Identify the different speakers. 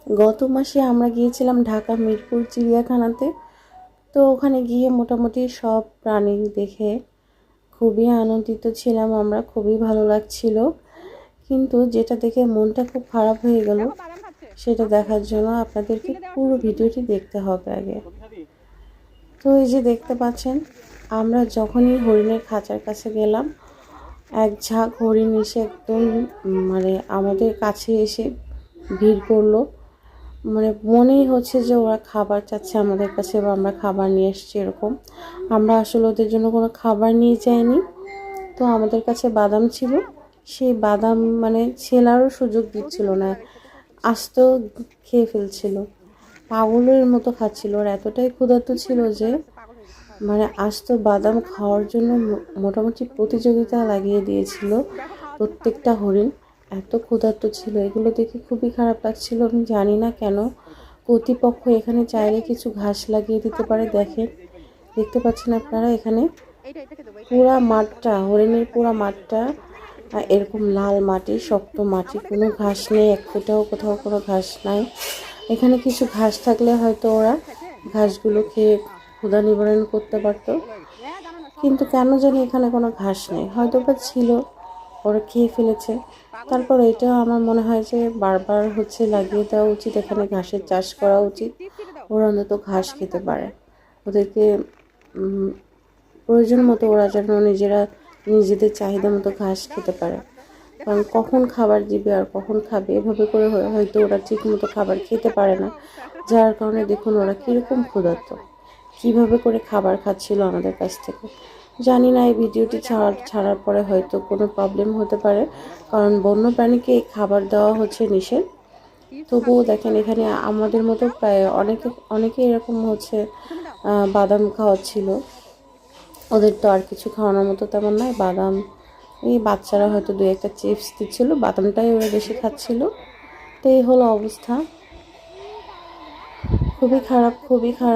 Speaker 1: গত মাসে আমরা গিয়েছিলাম ঢাকা মিরপুর চিড়িয়াখানাতে। তো ওখানে গিয়ে মোটামুটি সব প্রাণী দেখে খুবই আনন্দিত ছিলাম আমরা, খুবই ভালো লাগছিল। কিন্তু যেটা দেখে মনটা খুব খারাপ হয়ে গেল, সেটা দেখার জন্য আপনাদেরকে পুরো ভিডিওটি দেখতে হবে আগে। তো এই যে দেখতে পাচ্ছেন, আমরা যখনই হরিণের খাঁচার কাছে গেলাম, এক ঝাঁক হরিণ এসে একদম মানে আমাদের কাছে এসে ভিড় করলো। মানে মনেই হচ্ছে যে ওরা খাবার চাচ্ছে আমাদের কাছে বা আমরা খাবার নিয়ে এসেছি এরকম। আমরা আসলে ওদের জন্য কোনো খাবার নিয়ে যাইনি। তো আমাদের কাছে বাদাম ছিল, সেই বাদাম মানে ছেলারও সুযোগ দিচ্ছিল না, আস্ত খেয়ে ফেলছিল, পাগলের মতো খাচ্ছিল। ওরা এতটাই ক্ষুধার্ত ছিল যে মানে আস্ত বাদাম খাওয়ার জন্য মোটামুটি প্রতিযোগিতা লাগিয়ে দিয়েছিল প্রত্যেকটা হরিণ। এত ক্ষুধার্ত ছিল, এগুলো দেখে খুবই খারাপ লাগছিল। আমি জানি না কেন কর্তৃপক্ষ এখানে চাইলে কিছু ঘাস লাগিয়ে দিতে পারে। দেখেন, দেখতে পাচ্ছেন আপনারা, এখানে পুরা মাঠটা, হরিণের পুরা মাঠটা এরকম লাল মাটি, শক্ত মাটি, কোনো ঘাস নেই, এক ফোঁটাও কোথাও কোনো ঘাস নাই। এখানে কিছু ঘাস থাকলে হয়তো ওরা ঘাসগুলো খেয়ে ক্ষুধা নিবারণ করতে পারতো, কিন্তু কেন জানি এখানে কোনো ঘাস নেই, হয়তো বা ছিল, ওরা খেয়ে ফেলেছে। তারপর এটাও আমার মনে হয় যে বারবার লাগিয়ে দেওয়া উচিত, এখানে ঘাসের চাষ করা উচিত, ওরা অন্তত ঘাস খেতে পারে। ওদেরকে প্রয়োজন মতো ওরা যেন নিজেদের চাহিদা মতো ঘাস খেতে পারে। কারণ কখন খাবার দিবে আর কখন খাবে, এভাবে করে হয়তো ওরা ঠিক মতো খাবার খেতে পারে না, যার কারণে দেখুন ওরা কীরকম ক্ষুধার্ত, কীভাবে করে খাবার খাচ্ছিল আমাদের কাছ থেকে। জানি না এই ভিডিওটি ছাড়ার পরে হয়তো কোনো প্রবলেম হতে পারে, কারণ বন্য প্রাণীকে খাবার দেওয়া হচ্ছে নিষেধ। তবুও দেখেন, এখানে আমাদের মতো প্রায় অনেকে এরকম বাদাম খাওয়াচ্ছিল। ওদের তো আর কিছু খাওয়ানোর মতো তেমন নয়, বাদাম, এই বাচ্চারা হয়তো 2-1টা চিপস দিচ্ছিল, বাদামটাই ওরা বেশি খাচ্ছিল। তো এই হলো অবস্থা, খুবই খারাপ, খুবই খারাপ।